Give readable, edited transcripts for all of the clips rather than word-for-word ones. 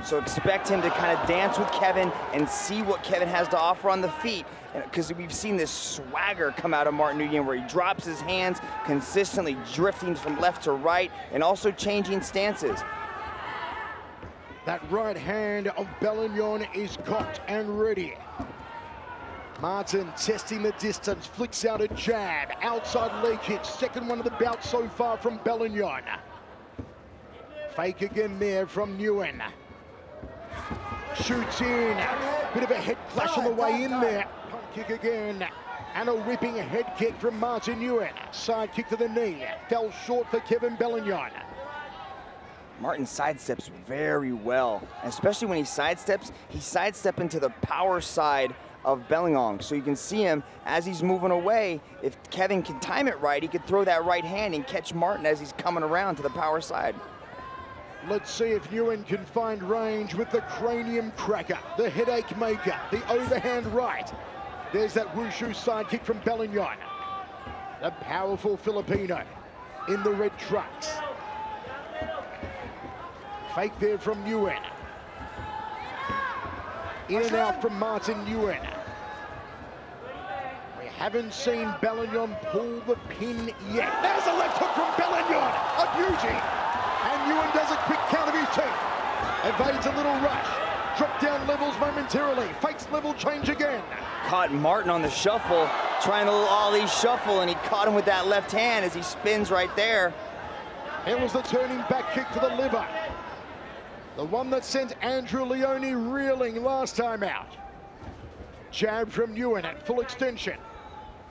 So expect him to kind of dance with Kevin and see what Kevin has to offer on the feet. Because we've seen this swagger come out of Martin Nguyen where he drops his hands, consistently drifting from left to right and also changing stances. That right hand of BELINGON is cocked and ready. Martin testing the distance, flicks out a jab, outside leg kick, second one of the bout so far from BELINGON. Fake again there from Nguyen. Shoots in, bit of a head clash on the way in there. Pump kick again, and a whipping head kick from Martin Nguyen. Side kick to the knee, fell short for Kevin BELINGON. Martin sidesteps very well, especially when he sidesteps into the power side of BELINGON. So you can see him as he's moving away. If Kevin can time it right, he could throw that right hand and catch Martin as he's coming around to the power side. Let's see if Nguyen can find range with the cranium cracker, the headache maker, the overhand right. There's that wushu side kick from BELINGON. The powerful Filipino in the red trunks. Fake there from Nguyen. In and out from Martin Nguyen. We haven't seen BELINGON pull the pin yet. There's a left hook from BELINGON, a beauty. And Nguyen does a quick count of his teeth. Evades a little rush. Drop down levels momentarily. Fakes level change again. Caught Martin on the shuffle, trying a little ollie shuffle, and he caught him with that left hand as he spins right there. It was the turning back kick to the liver. The one that sent Andrew Leone reeling last time out. Jab from Nguyen at full extension.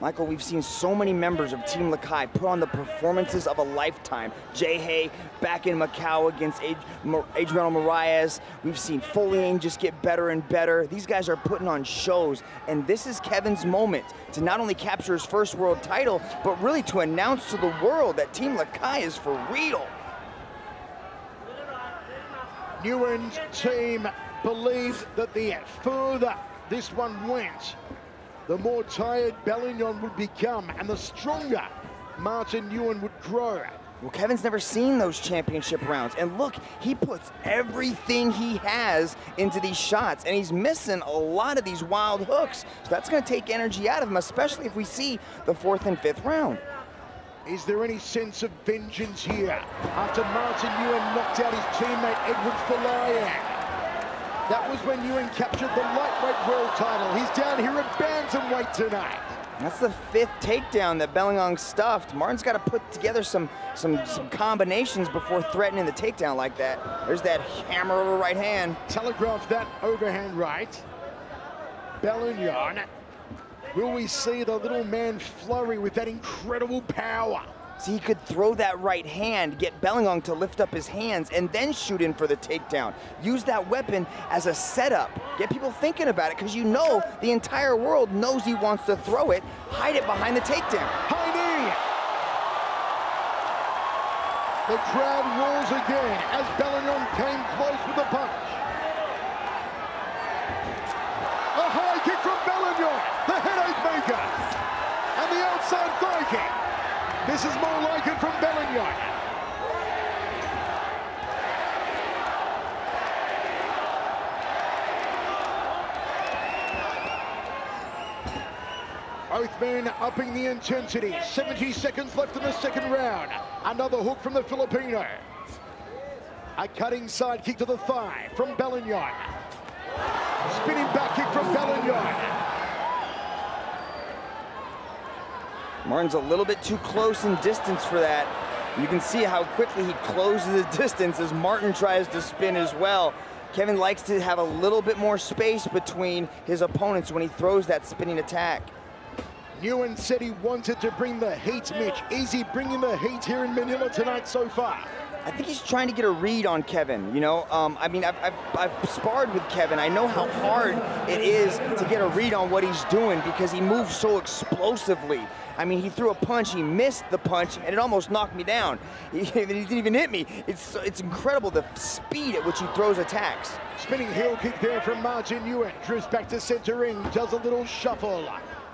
Michael, we've seen so many members of Team Lakai put on the performances of a lifetime. Jay Hay back in Macau against Adriano Moraes. We've seen Foleying just get better and better. These guys are putting on shows, and this is Kevin's moment to not only capture his first world title, but really to announce to the world that Team Lakai is for real. Nguyen's team believed that the further this one went, the more tired BELINGON would become and the stronger Martin Nguyen would grow. Well, Kevin's never seen those championship rounds. And look, he puts everything he has into these shots, and he's missing a lot of these wild hooks. So that's going to take energy out of him, especially if we see the 4th and 5th round. Is there any sense of vengeance here after Martin Nguyen knocked out his teammate Edward Falayan? That was when Nguyen captured the lightweight world title. He's down here at bantamweight tonight. That's the 5th takedown that BELINGON stuffed. Martin's got to put together some combinations before threatening the takedown like that. There's that hammer over right hand. Telegraph that overhand right. BELINGON. Will we see the little man flurry with that incredible power? See, he could throw that right hand, get BELINGON to lift up his hands, and then shoot in for the takedown. Use that weapon as a setup. Get people thinking about it, because you know the entire world knows he wants to throw it. Hide it behind the takedown. High knee! The crowd roars again as BELINGON came close with the punch. A high kick from BELINGON, the headache maker. And the outside thigh kick. This is more like it from BELINGON. Both men upping the intensity. 70 seconds left in the second round. Another hook from the Filipino. A cutting side kick to the thigh from BELINGON. Spinning back kick from BELINGON. Martin's a little bit too close in distance for that. You can see how quickly he closes the distance as Martin tries to spin as well. Kevin likes to have a little bit more space between his opponents when he throws that spinning attack. Nguyen said he wanted to bring the heat, Mitch. Is he bringing the heat here in Manila tonight so far? I think he's trying to get a read on Kevin, you know? I mean, I've sparred with Kevin. I know how hard it is to get a read on what he's doing because he moves so explosively. I mean, he threw a punch, he missed the punch, and it almost knocked me down. He didn't even hit me. It's incredible the speed at which he throws attacks. Spinning heel kick there from Martin Nguyen. Drifts back to center ring, does a little shuffle.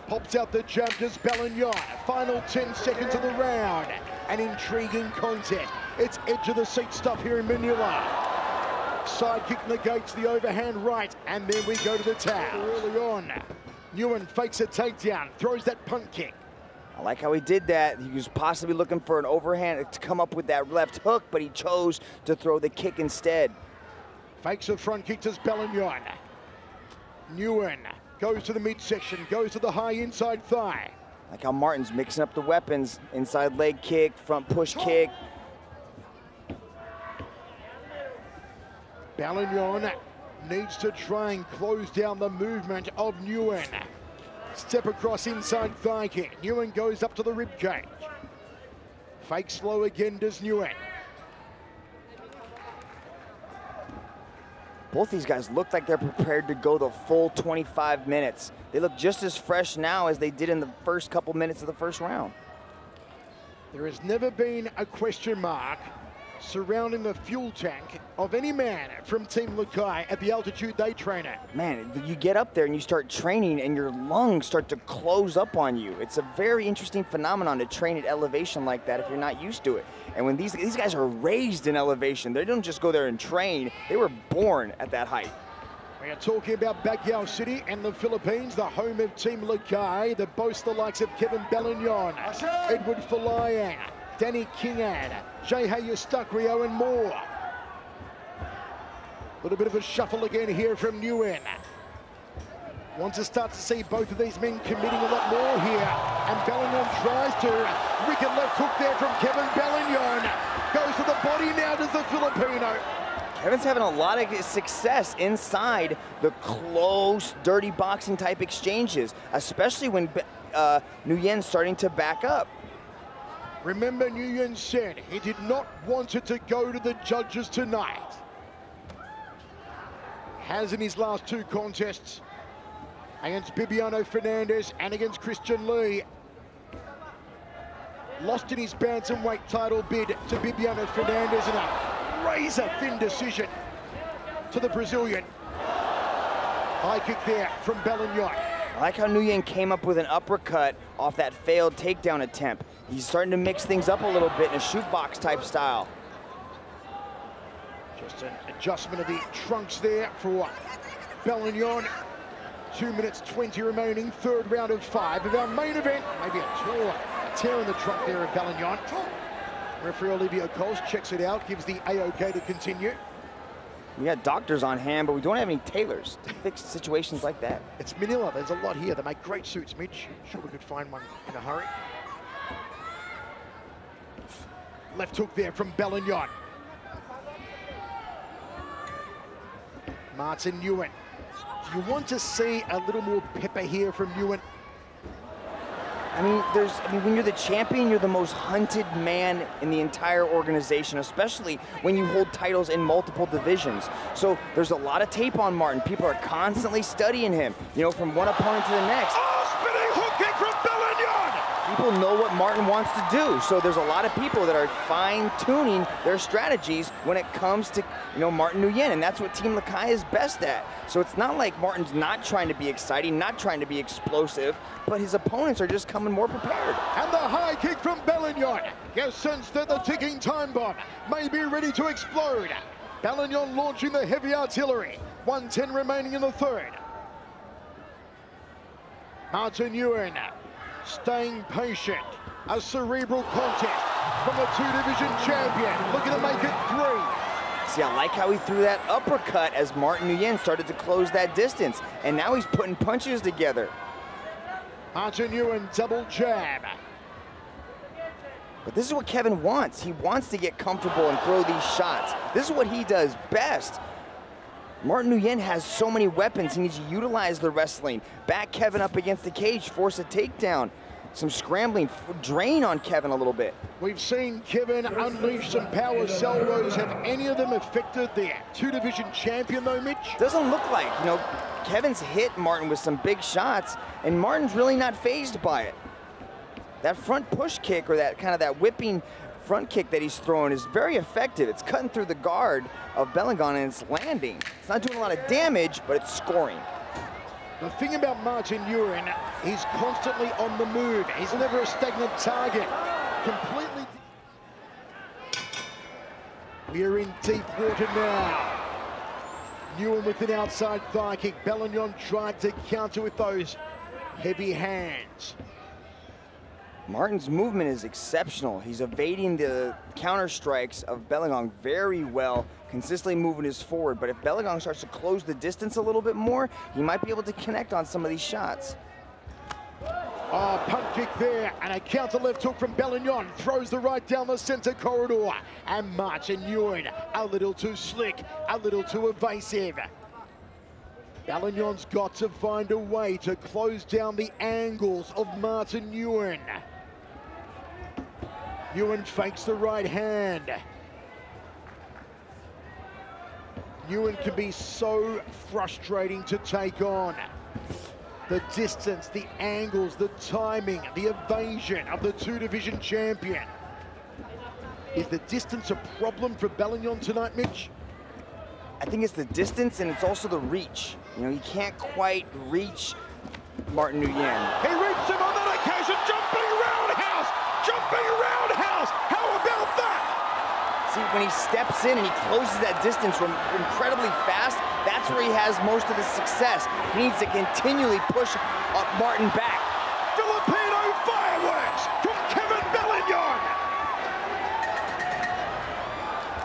Pops out the jab, does BELINGON. Final 10 seconds of the round. An intriguing contest. It's edge of the seat stuff here in Manila. Side kick negates the overhand right, and then we go to the towel. Early on, Nguyen fakes a takedown, throws that punt kick. I like how he did that. He was possibly looking for an overhand to come up with that left hook, but he chose to throw the kick instead. Fakes a front kick to Bellingon. Nguyen goes to the midsection, goes to the high inside thigh. Like how Martin's mixing up the weapons. Inside leg kick, front push kick. Bellingon needs to try and close down the movement of Nguyen. Step across inside thigh kick. Nguyen goes up to the rib cage. Fake slow again does Nguyen. Both these guys look like they're prepared to go the full 25 minutes. They look just as fresh now as they did in the first couple minutes of the first round. There has never been a question mark surrounding the fuel tank of any man from Team Lakai at the altitude they train at. Man, you get up there and you start training and your lungs start to close up on you. It's a very interesting phenomenon to train at elevation like that if you're not used to it. And when these guys are raised in elevation, they don't just go there and train, they were born at that height. We are talking about Baguio City and the Philippines, the home of Team Lakai, that boasts the likes of Kevin Bellingon, Edward Falayang, Danny Kingad, Jehai Eustaquio, and more. A little bit of a shuffle again here from Nguyen. Want to start to see both of these men committing a lot more here. And Bellingon tries to. Wicked left hook there from Kevin Bellingon. Goes to the body now, does the Filipino. Kevin's having a lot of success inside the close, dirty boxing type exchanges, especially when Nguyen's starting to back up. Remember, Nguyen said he did not want it to go to the judges tonight. Has in his last two contests against Bibiano Fernandez and against Christian Lee. Lost in his bantamweight title bid to Bibiano Fernandez in a razor-thin decision to the Brazilian. High kick there from Bellingon. I like how Nguyen came up with an uppercut off that failed takedown attempt. He's starting to mix things up a little bit in a shootbox type style. Just an adjustment of the trunks there for Bellingon. 2 minutes 20 remaining, third round of 5 of our main event. Maybe a tear in the trunk there of Bellingon. Referee Olivia Coles checks it out, gives the A-OK to continue. We got doctors on hand, but we don't have any tailors to fix situations like that. It's Manila, there's a lot here. They make great suits, Mitch. Sure we could find one in a hurry. Left hook there from Bellingon. Martin Nguyen. Do you want to see a little more pepper here from Nguyen? I mean, when you're the champion, you're the most hunted man in the entire organization, especially when you hold titles in multiple divisions. So there's a lot of tape on Martin. People are constantly studying him, you know, from one opponent to the next. Oh, spinning hook kick from Bellingon! People know what Martin wants to do, so there's a lot of people that are fine-tuning their strategies when it comes to, you know, Martin Nguyen, and that's what Team Lakai is best at. So it's not like Martin's not trying to be exciting, not trying to be explosive, but his opponents are just coming more prepared. And the high kick from Bellingon. You sense that the ticking time bomb may be ready to explode. Bellingon launching the heavy artillery. 1:10 remaining in the third. Martin Nguyen staying patient. A cerebral contest from the two-division champion. Looking to make it 3. See, I like how he threw that uppercut as Martin Nguyen started to close that distance. And now he's putting punches together. Martin Nguyen double jab. But this is what Kevin wants. He wants to get comfortable and throw these shots. This is what he does best. Martin Nguyen has so many weapons. He needs to utilize the wrestling. Back Kevin up against the cage, force a takedown. Some scrambling, drain on Kevin a little bit. We've seen Kevin unleash some power salvos. Have any of them affected the two-division champion though, Mitch? Doesn't look like, you know, Kevin's hit Martin with some big shots, and Martin's really not fazed by it. That front push kick, or that kind of that whipping front kick that he's throwing, is very effective. It's cutting through the guard of Bellingon and it's landing. It's not doing a lot of damage, but it's scoring. The thing about Martin Nguyen, he's constantly on the move. He's never a stagnant target. Completely. We are in deep water now. Nguyen with an outside thigh kick. Belingon tried to counter with those heavy hands. Martin's movement is exceptional. He's evading the counter strikes of Belingong very well, consistently moving his forward. But if Belingong starts to close the distance a little bit more, he might be able to connect on some of these shots. Oh, punt kick there, and a counter left hook from Belingong. Throws the right down the center corridor. And Martin Nguyen, a little too slick, a little too evasive. Belingong's got to find a way to close down the angles of Martin Nguyen. Nguyen fakes the right hand. Nguyen can be so frustrating to take on. The distance, the angles, the timing, the evasion of the two-division champion. Is the distance a problem for Belingong tonight, Mitch? I think it's the distance and it's also the reach. You know, he can't quite reach Martin Nguyen. He reached him on that occasion, jumping roundhouse! Jumping roundhouse! How about that? See, when he steps in and he closes that distance incredibly fast, that's where he has most of the success. He needs to continually push Martin back. Filipino fireworks from Kevin Belingong!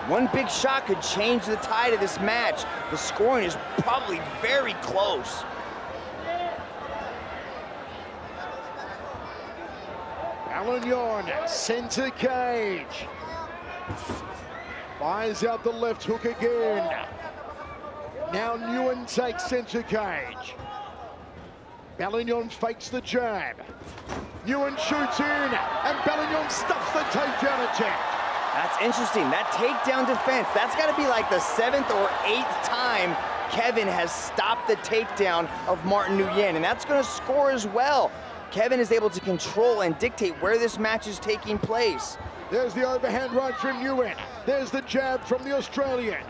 One big shot could change the tide of this match. The scoring is probably very close. Belingong, center cage. Fires out the left hook again. Now Nguyen takes center cage. Belingong fakes the jab. Nguyen shoots in, and Belingong stuffs the takedown attempt. That's interesting. That takedown defense, that's got to be like the 7th or 8th time Kevin has stopped the takedown of Martin Nguyen, and that's going to score as well. Kevin is able to control and dictate where this match is taking place. There's the overhand right from Nguyen. There's the jab from the Australian.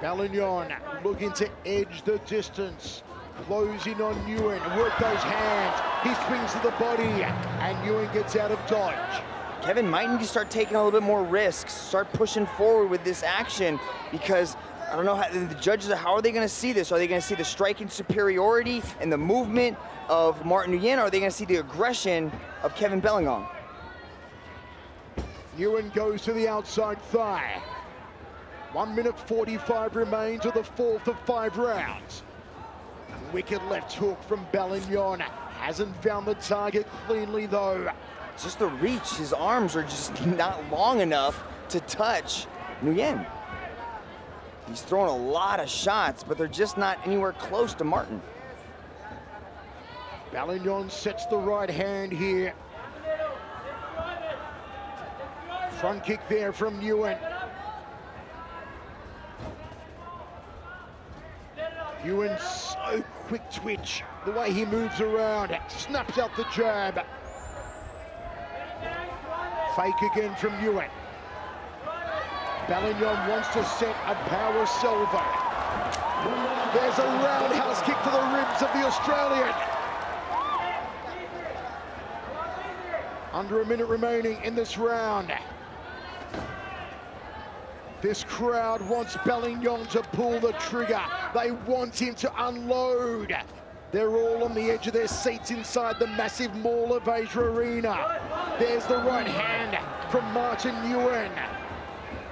Belingong looking to edge the distance. Closing on Nguyen, work those hands. He swings to the body, and Nguyen gets out of dodge. Kevin might need to start taking a little bit more risks, start pushing forward with this action, because I don't know how the judges, how are they going to see this? Are they going to see the striking superiority and the movement of Martin Nguyen, or are they going to see the aggression of Kevin Belingong? Nguyen goes to the outside thigh. 1 minute 45 remains of the 4th of 5 rounds. Wicked left hook from Belingong. Hasn't found the target cleanly though. Just the reach, his arms are just not long enough to touch Nguyen. He's throwing a lot of shots, but they're just not anywhere close to Martin. Belingong sets the right hand here. Front kick there from Nguyen. Nguyen, so quick twitch, the way he moves around, snaps out the jab. Fake again from Nguyen. Belingong wants to set a power salvo. There's a roundhouse kick to the ribs of the Australian. Under a minute remaining in this round. This crowd wants Belingong to pull the trigger. They want him to unload. They're all on the edge of their seats inside the massive Mall of Asia Arena. There's the right hand from Martin Nguyen.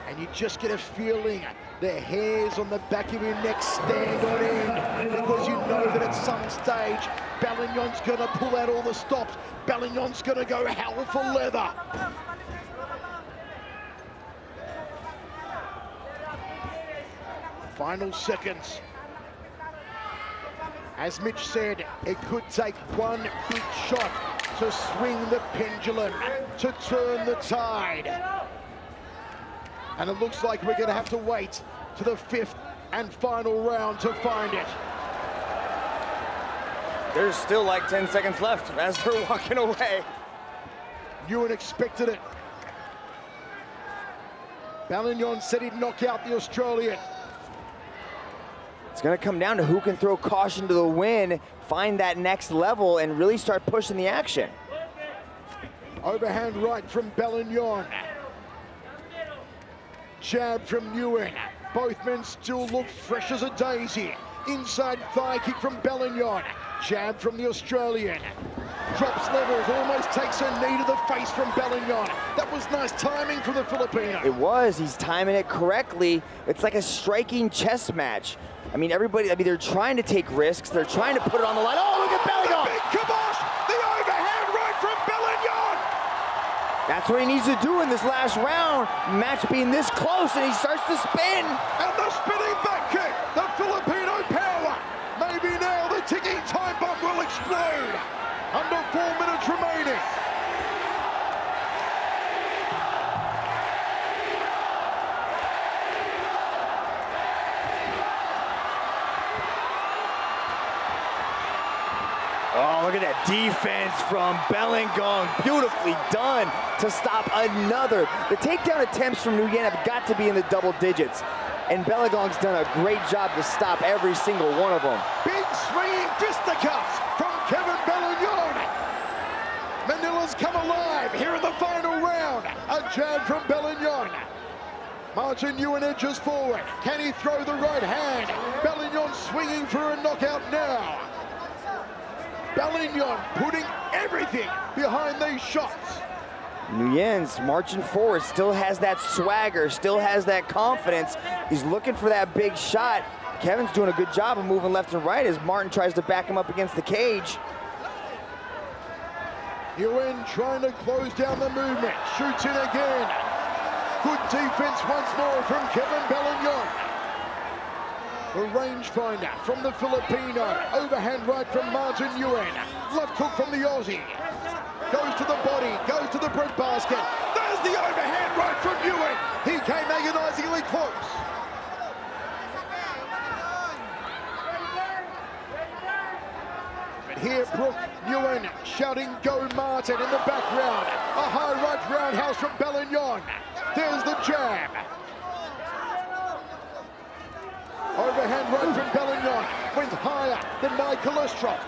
And you just get a feeling the hairs on the back of your neck stand on end, because you know that at some stage, Belingong's gonna pull out all the stops. Belingong's gonna go hell for leather. Final seconds. As Mitch said, it could take one big shot to swing the pendulum, to turn the tide. And it looks like we're gonna have to wait to the 5th and final round to find it. There's still like 10 seconds left as they're walking away. Nguyen expected it. Belingong said he'd knock out the Australian. It's going to come down to who can throw caution to the wind, find that next level, and really start pushing the action. Overhand right from Belingong. Jab from Nguyen. Both men still look fresh as a daisy. Inside thigh kick from Belingong. Jab from the Australian. Drops levels, almost takes a knee to the face from Belingong. That was nice timing from the Filipino. It was. He's timing it correctly. It's like a striking chess match. I mean, they're trying to take risks. They're trying to put it on the line. Oh, look at Belingong! The big kibosh! The overhand right from Belingong! That's what he needs to do in this last round. Match being this close, and he starts to spin. And the spinning back kick, the Filipino power. Maybe now the ticking time bomb will explode. Under 4 minutes remaining. Oh, look at that defense from Belingong. Beautifully done to stop another. The takedown attempts from Nguyen have got to be in the double digits. And Belingong's done a great job to stop every single one of them. Big swinging fisticuffs from Kevin Belingong. Manila's come alive here in the final round. A jab from Belingong. Martin Nguyen edges forward. Can he throw the right hand? Belingong swinging for a knockout now. Belingong putting everything behind these shots. Nguyen's marching forward, still has that swagger, still has that confidence. He's looking for that big shot. Kevin's doing a good job of moving left and right as Martin tries to back him up against the cage. Nguyen trying to close down the movement, shoots in again. Good defense once more from Kevin Belingong. The rangefinder from the Filipino. Overhand right from Martin Nguyen. Left hook from the Aussie. Goes to the body, goes to the breadbasket. There's the overhand right from Nguyen. He came agonizingly close. But here, Brooke Nguyen shouting, "Go Martin," in the background. A high right roundhouse from Belingong. There's the jab. Overhand right from Belingong. Went higher than my cholesterol.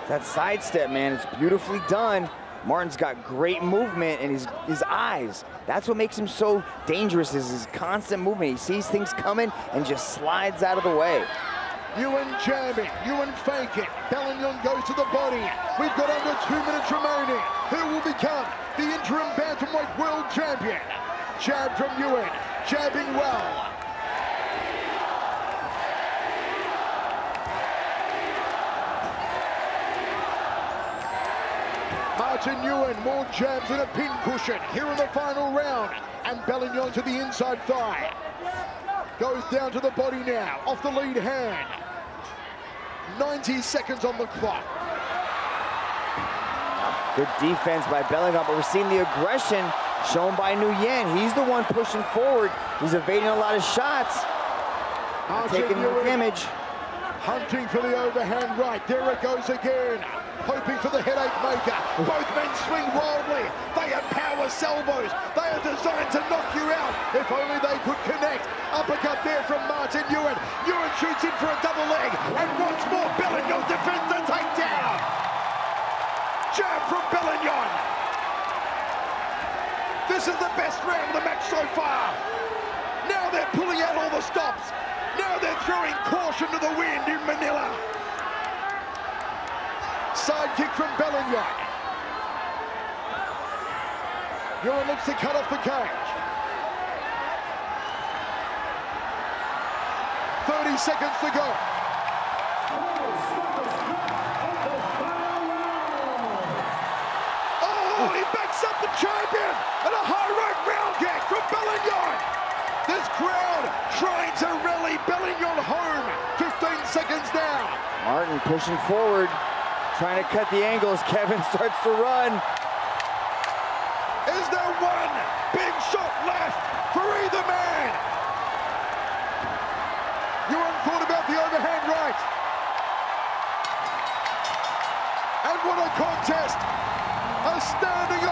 That sidestep, man, it's beautifully done. Martin's got great movement, and his eyes. That's what makes him so dangerous, is his constant movement. He sees things coming and just slides out of the way. Nguyen jamming, Nguyen faking. Belingong goes to the body. We've got under 2 minutes remaining. Who will become the interim bantamweight world champion? Jab from Nguyen, jabbing well. Martin Nguyen, more jabs and a pin cushion here in the final round. And Belingong to the inside thigh. Goes down to the body now, off the lead hand. 90 seconds on the clock. Good defense by Belingong, but we're seeing the aggression shown by Nguyen. He's the one pushing forward. He's evading a lot of shots. Taking the damage. Hunting for the overhand right. There it goes again. Hoping for the headache maker. Both men swing wildly. They are power salvos. They are designed to knock you out. If only they could connect. Uppercut there from Martin Nguyen. Nguyen shoots in for a double leg. And once more, Belingong defends the takedown. Jab from Belingong. This is the best round of the match so far. Now they're pulling out all the stops. Now they're throwing caution to the wind in Manila. Side kick from Belingong. Nguyen looks to cut off the cage. 30 seconds to go. Oh, he backs up the champion and a high right round kick from Belingong. This crowd trying to rally Belingong home. 15 seconds now. Martin pushing forward, trying to cut the angles. Kevin starts to run. Is there one big shot left for either man? Nguyen thought about the overhand right. And what a contest. A standing